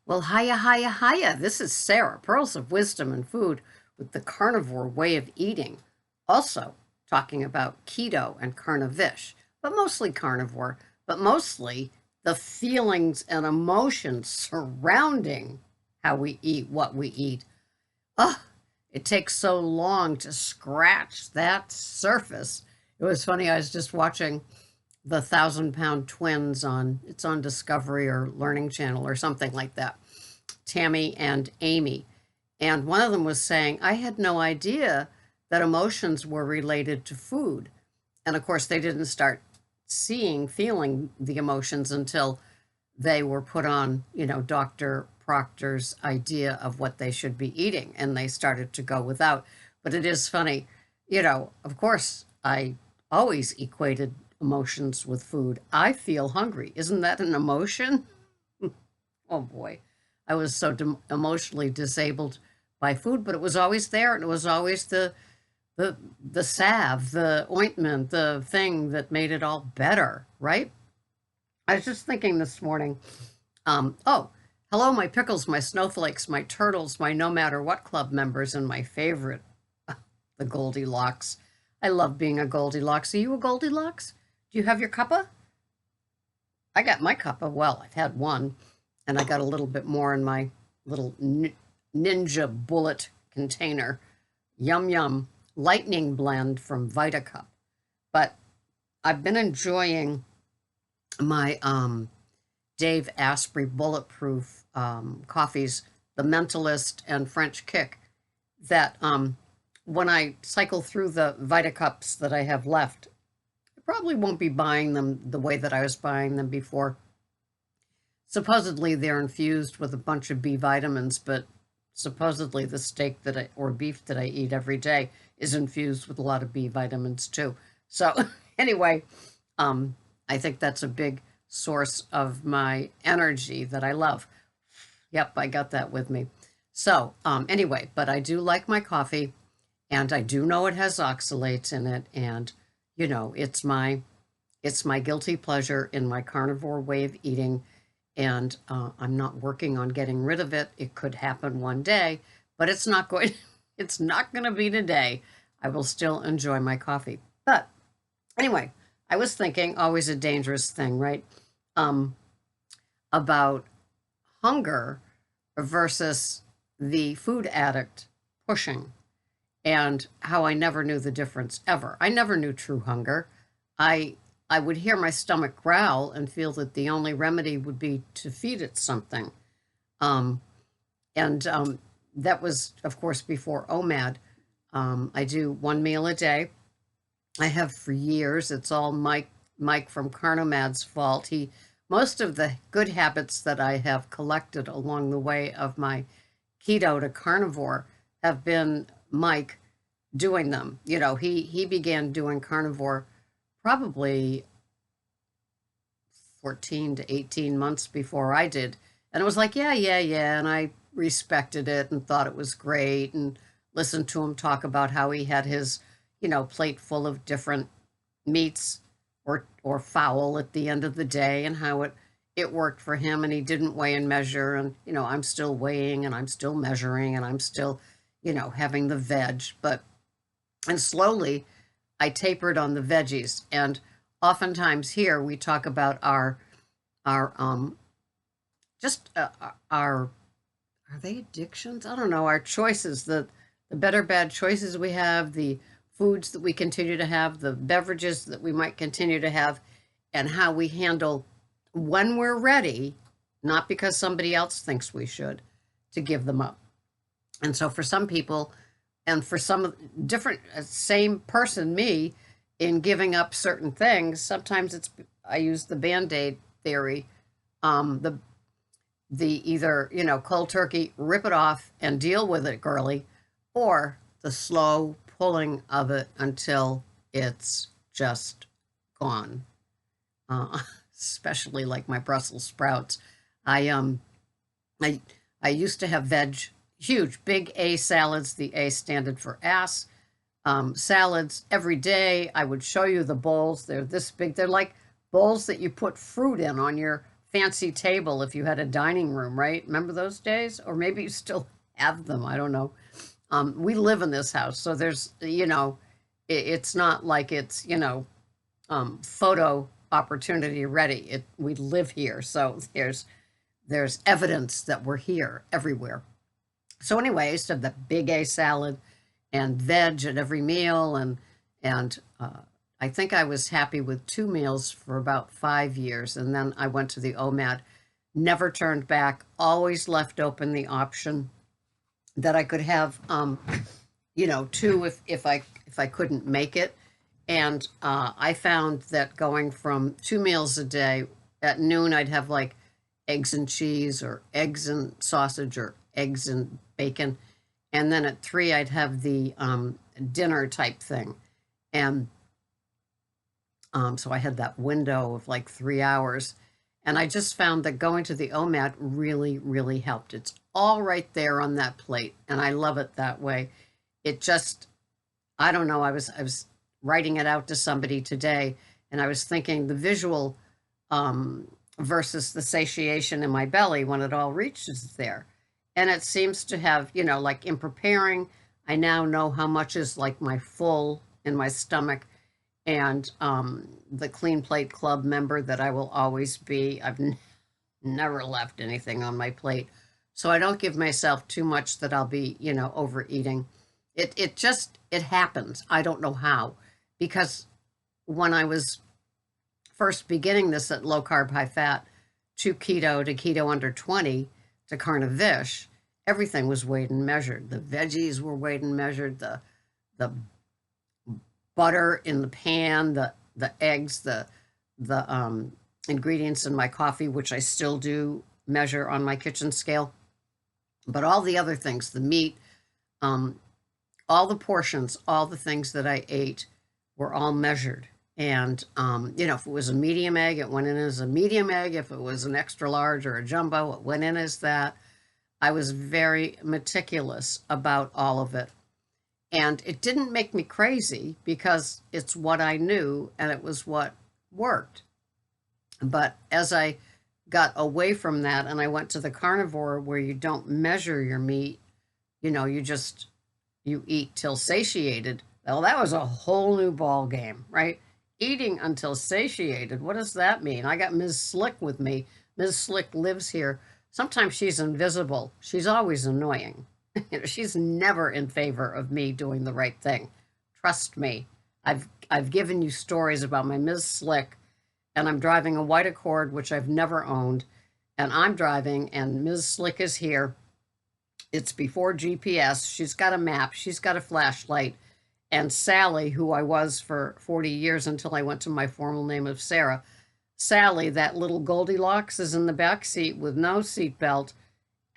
Well, hiya, hiya, hiya. This is Sarah, Pearls of Wisdom and Food with the carnivore way of eating. Also, talking about keto and carnivish, but mostly carnivore, but mostly the feelings and emotions surrounding how we eat, what we eat. Oh, it takes so long to scratch that surface. It was funny, I was just watching the Thousand Pound Twins it's on Discovery or Learning Channel or something like that. Tammy and Amy. And one of them was saying, I had no idea that emotions were related to food. And of course, they didn't start feeling the emotions until they were put on, Dr. Proctor's idea of what they should be eating. And they started to go without. But it is funny, of course, I always equated emotions with food. I feel hungry. Isn't that an emotion? Oh boy. I was so emotionally disabled by food, but it was always there, and it was always the salve, the ointment, the thing that made it all better, right? I was just thinking this morning, oh, hello, my pickles, my snowflakes, my turtles, my no matter what club members, and my favorite, the Goldilocks. I love being a Goldilocks. Are you a Goldilocks? Do you have your cuppa? I got my cuppa. Well, I've had one, and I got a little bit more in my little Ninja Bullet container. Yum, yum. Lightning blend from VitaCup. But I've been enjoying my Dave Asprey Bulletproof coffees, the Mentalist and French Kick, that when I cycle through the VitaCups that I have left, I probably won't be buying them the way that I was buying them before. Supposedly they're infused with a bunch of B vitamins, but supposedly the steak or beef that I eat every day is infused with a lot of B vitamins too. So anyway, I think that's a big source of my energy that I love. Yep, I got that with me. So anyway, but I do like my coffee, and I do know it has oxalates in it, and it's my guilty pleasure in my carnivore way of eating. And I'm not working on getting rid of it. It could happen one day, but it's not going. It's not going to be today. I will still enjoy my coffee. But anyway, I was thinking, always a dangerous thing, right? About hunger versus the food addict pushing, and how I never knew the difference ever. I never knew true hunger. I would hear my stomach growl and feel that the only remedy would be to feed it something. Um, and that was, of course, before OMAD. I do one meal a day. I have for years. It's all Mike from Carnomad's fault. Most of the good habits that I have collected along the way of my keto to carnivore have been Mike doing them. He began doing carnivore probably 14 to 18 months before I did. And it was like, yeah, yeah, yeah. And I respected it and thought it was great and listened to him talk about how he had his, plate full of different meats or fowl at the end of the day, and how it worked for him, and he didn't weigh and measure. And, I'm still weighing and I'm still measuring and I'm still, having the veg. And slowly I tapered on the veggies. And oftentimes here we talk about our just our are they addictions? I don't know, our choices, the better bad choices we have, the foods that we continue to have, the beverages that we might continue to have, and how we handle when we're ready, not because somebody else thinks we should, to give them up. And so for some people, and for some different same person, me, in giving up certain things, sometimes I use the Band-Aid theory. The either, cold turkey, rip it off and deal with it, girly, or the slow pulling of it until it's just gone. Uh, Especially like my Brussels sprouts. I I I used to have huge, big A salads. The A standard for ass. Salads every day. I would show you the bowls. They're this big. They're like bowls that you put fruit in on your fancy table if you had a dining room, right? Remember those days? Or maybe you still have them. I don't know. We live in this house, so there's, it's not like it's, photo opportunity ready. We live here, so there's evidence that we're here everywhere. So anyway, I used to have the big A salad and veg at every meal, and I think I was happy with 2 meals for about 5 years, and then I went to the OMAD. Never turned back. Always left open the option that I could have, two if I couldn't make it. And I found that going from 2 meals a day, at noon I'd have like eggs and cheese or eggs and sausage or eggs and bacon, and then at 3 I'd have the dinner type thing. And so I had that window of like 3 hours. And I just found that going to the OMAD really, really helped. It's all right there on that plate, and I love it that way. It just, I don't know, I was writing it out to somebody today, and I was thinking the visual versus the satiation in my belly when it all reaches there. And it seems to have, like in preparing, I now know how much is like my full in my stomach. And the Clean Plate Club member that I will always be, I've never left anything on my plate. So I don't give myself too much that I'll be, overeating. It happens. I don't know how. Because when I was first beginning this at low carb, high fat, to keto under 20, to Carnivore, everything was weighed and measured. The veggies were weighed and measured, the butter in the pan, the eggs, the ingredients in my coffee, which I still do measure on my kitchen scale. But all the other things, the meat, all the portions, all the things that I ate were all measured. And, if it was a medium egg, it went in as a medium egg. If it was an extra large or a jumbo, it went in as that. I was very meticulous about all of it. And it didn't make me crazy because it's what I knew and it was what worked. But as I got away from that and I went to the carnivore where you don't measure your meat, you eat till satiated. Well, that was a whole new ball game, right? Eating until satiated. What does that mean? I got Ms. Slick with me. Ms. Slick lives here. Sometimes she's invisible. She's always annoying. She's never in favor of me doing the right thing. Trust me. I've given you stories about my Ms. Slick, and I'm driving a white Accord, which I've never owned, and I'm driving, and Ms. Slick is here. It's before GPS. She's got a map. She's got a flashlight. And Sally, who I was for 40 years until I went to my formal name of Sarah, Sally, that little Goldilocks, is in the back seat with no seatbelt.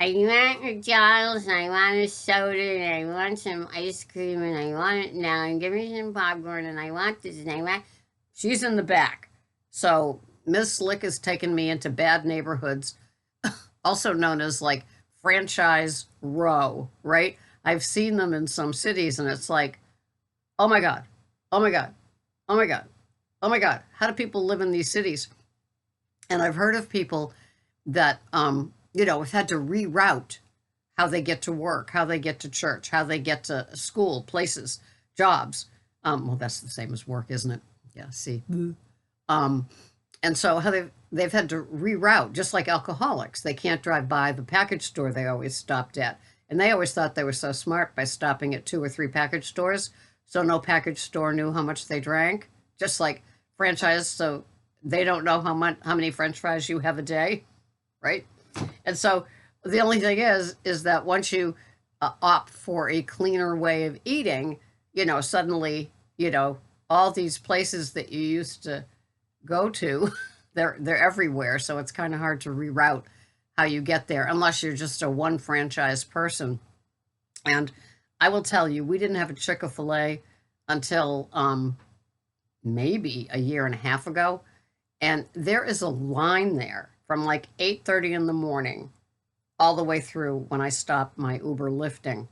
I want McDonald's, and I want a soda, and I want some ice cream, and I want it now, and give me some popcorn, and I want this, and I want... She's in the back. So Ms. Slick has taken me into bad neighborhoods, also known as like franchise row, right? I've seen them in some cities, and it's like, oh my God, oh my God, oh my God, oh my God. How do people live in these cities? And I've heard of people that, have had to reroute how they get to work, how they get to church, how they get to school, places, jobs. Well, that's the same as work, isn't it? Yeah, see. And so how they've had to reroute, just like alcoholics. They can't drive by the package store they always stopped at. And they always thought they were so smart by stopping at 2 or 3 package stores. So no package store knew how much they drank, just like franchise. So they don't know how many French fries you have a day, right? And so the only thing is that once you opt for a cleaner way of eating, suddenly, all these places that you used to go to, they're everywhere. So it's kind of hard to reroute how you get there unless you're just a one franchise person. And I will tell you, we didn't have a Chick-fil-A until maybe a year and a half ago. And there is a line there from like 8:30 in the morning all the way through when I stopped my Uber lifting.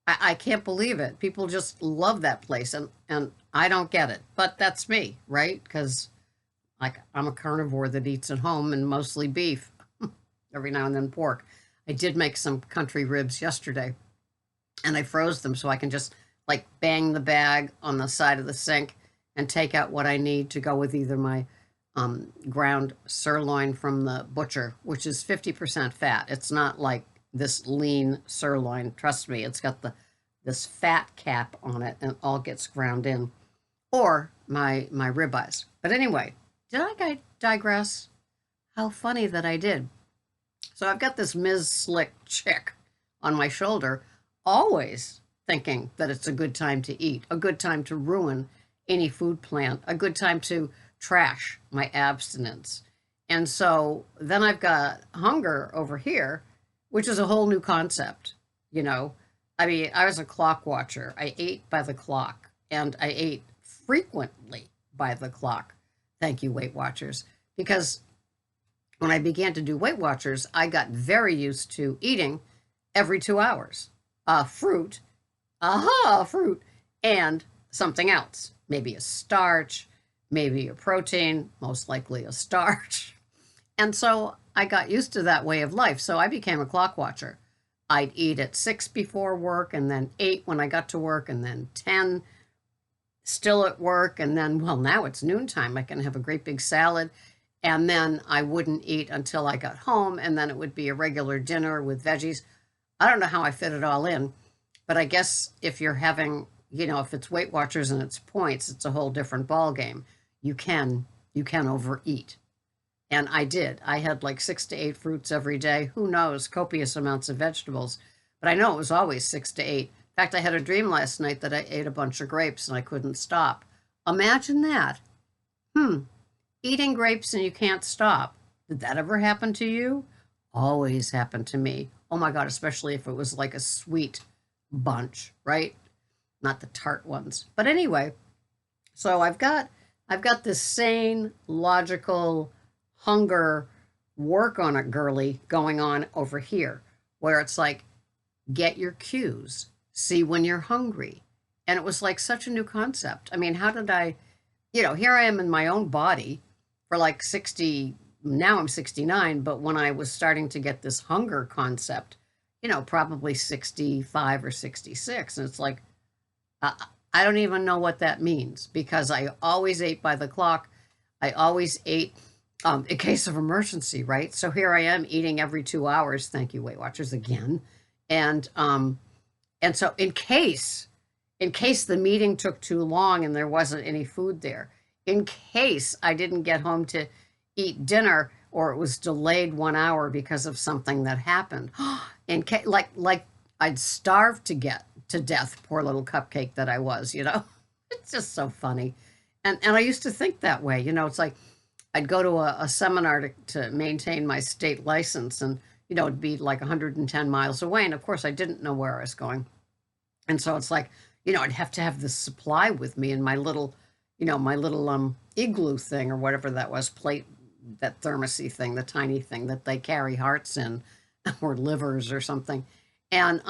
I can't believe it. People just love that place, and I don't get it. But that's me, right? Because Like, I'm a carnivore that eats at home and mostly beef, every now and then pork. I did make some country ribs yesterday, and I froze them so I can just like bang the bag on the side of the sink and take out what I need to go with either my ground sirloin from the butcher, which is 50% fat. It's not like this lean sirloin. Trust me, it's got this fat cap on it, and it all gets ground in. Or my ribeyes. But anyway, did I digress? How funny that I did. So I've got this Ms. Slick chick on my shoulder, always thinking that it's a good time to eat, a good time to ruin any food plan, a good time to trash my abstinence. And so then I've got hunger over here, which is a whole new concept, you know. I mean, I was a clock watcher. I ate by the clock, and I ate frequently by the clock. Thank you, Weight Watchers, because when I began to do Weight Watchers, I got very used to eating every 2 hours. Fruit, fruit, and something else. Maybe a starch, maybe a protein, most likely a starch. And so I got used to that way of life. So I became a clock watcher. I'd eat at 6 before work, and then 8 when I got to work, and then 10 still at work. And then, well, now it's noontime. I can have a great big salad. And then I wouldn't eat until I got home. And then it would be a regular dinner with veggies. I don't know how I fit it all in. But I guess if you're having, if it's Weight Watchers and it's points, it's a whole different ball game. You can overeat. And I did. I had like 6 to 8 fruits every day. Who knows? Copious amounts of vegetables. But I know it was always 6 to 8. In fact, I had a dream last night that I ate a bunch of grapes and I couldn't stop. Imagine that. Eating grapes and you can't stop. Did that ever happen to you? Always happened to me. Oh my God, especially if it was like a sweet bunch, right? Not the tart ones. But anyway, so I've got this sane, logical hunger, work on it girly going on over here, where it's like, get your cues, see when you're hungry. And it was like such a new concept. I mean, how did I, here I am in my own body for like 60, now I'm 69, but when I was starting to get this hunger concept, probably 65 or 66. And it's like, I don't even know what that means, because I always ate by the clock. I always ate in case of emergency, right? So here I am eating every 2 hours. Thank you, Weight Watchers, again. And so in case the meeting took too long and there wasn't any food there, in case I didn't get home to eat dinner or it was delayed 1 hour because of something that happened, in case, like I'd starve to get to death, poor little cupcake that I was, It's just so funny. And I used to think that way, it's like I'd go to a seminar to maintain my state license, and, it'd be like 110 miles away. And of course, I didn't know where I was going. And so it's like, I'd have to have this supply with me in my little, igloo thing or whatever that was, plate, that thermosy thing, the tiny thing that they carry hearts in or livers or something. And,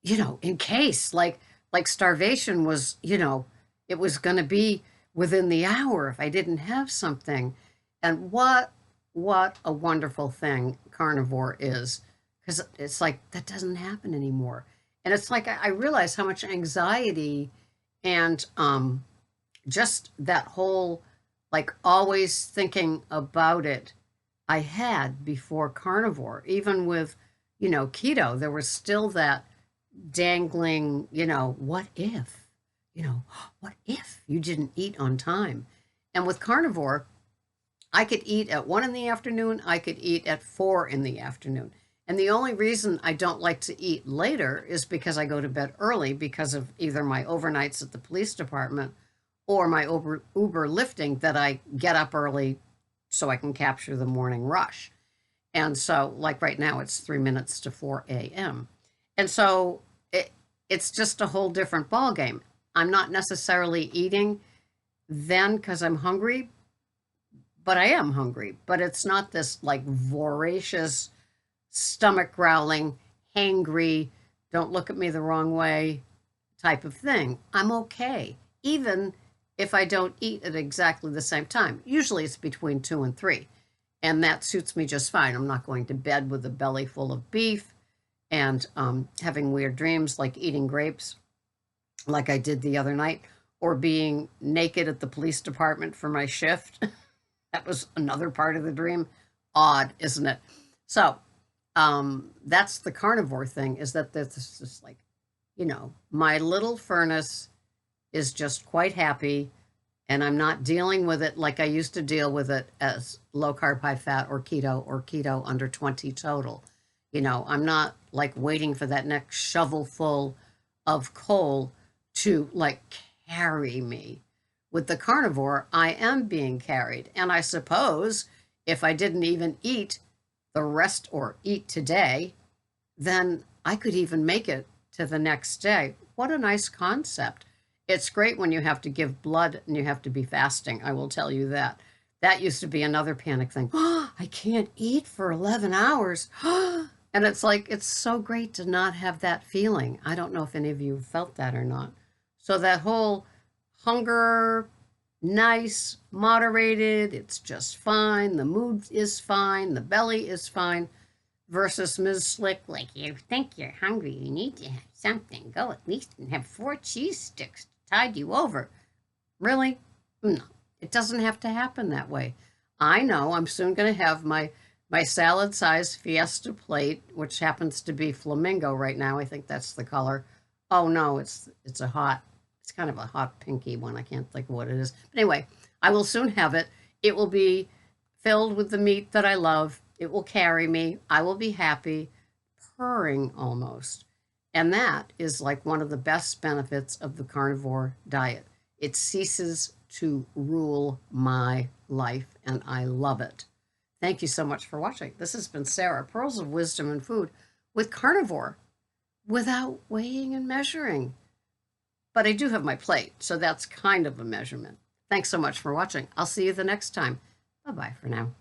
in case like starvation was, it was going to be within the hour if I didn't have something. And what a wonderful thing carnivore is, because it's like that doesn't happen anymore. And it's like I realize how much anxiety and just that whole like always thinking about it I had before carnivore. Even with keto, there was still that dangling, what if, what if you didn't eat on time? And with carnivore, I could eat at 1 in the afternoon, I could eat at 4 in the afternoon. And the only reason I don't like to eat later is because I go to bed early because of either my overnights at the police department or my Uber lifting, that I get up early so I can capture the morning rush. And so, like right now, it's 3 minutes to 4 a.m. And so it's just a whole different ballgame. I'm not necessarily eating then because I'm hungry, but I am hungry. But it's not this like voracious, stomach growling, hangry, don't look at me the wrong way type of thing. I'm okay. Even if I don't eat at exactly the same time. Usually it's between 2 and 3, and that suits me just fine. I'm not going to bed with a belly full of beef and having weird dreams like eating grapes like I did the other night, or being naked at the police department for my shift. That was another part of the dream. Odd, isn't it? So that's the carnivore thing, is that this is like, my little furnace is just quite happy, and I'm not dealing with it like I used to deal with it as low carb, high fat, or keto under 20 total. I'm not like waiting for that next shovelful of coal to like carry me. With the carnivore, I am being carried. And I suppose if I didn't even eat the rest or eat today, then I could even make it to the next day. What a nice concept. It's great when you have to give blood and you have to be fasting. I will tell you that. That used to be another panic thing. Oh, I can't eat for 11 hours. And it's like, it's so great to not have that feeling. I don't know if any of you felt that or not. So that whole hunger, nice, moderated, it's just fine, the mood is fine, the belly is fine, versus Ms. Slick, like, you think you're hungry, you need to have something. Go at least and have 4 cheese sticks to tide you over. Really? No, it doesn't have to happen that way. I know I'm soon going to have my salad-sized Fiesta plate, which happens to be flamingo right now. I think that's the color. Oh no, it's kind of a hot pinky one. I can't think of what it is. But anyway, I will soon have it. It will be filled with the meat that I love. It will carry me. I will be happy, purring almost. And that is like one of the best benefits of the carnivore diet. It ceases to rule my life, and I love it. Thank you so much for watching. This has been Sarah, Pearls of Wisdom and Food with carnivore without weighing and measuring. But I do have my plate, so that's kind of a measurement. Thanks so much for watching. I'll see you the next time. Bye-bye for now.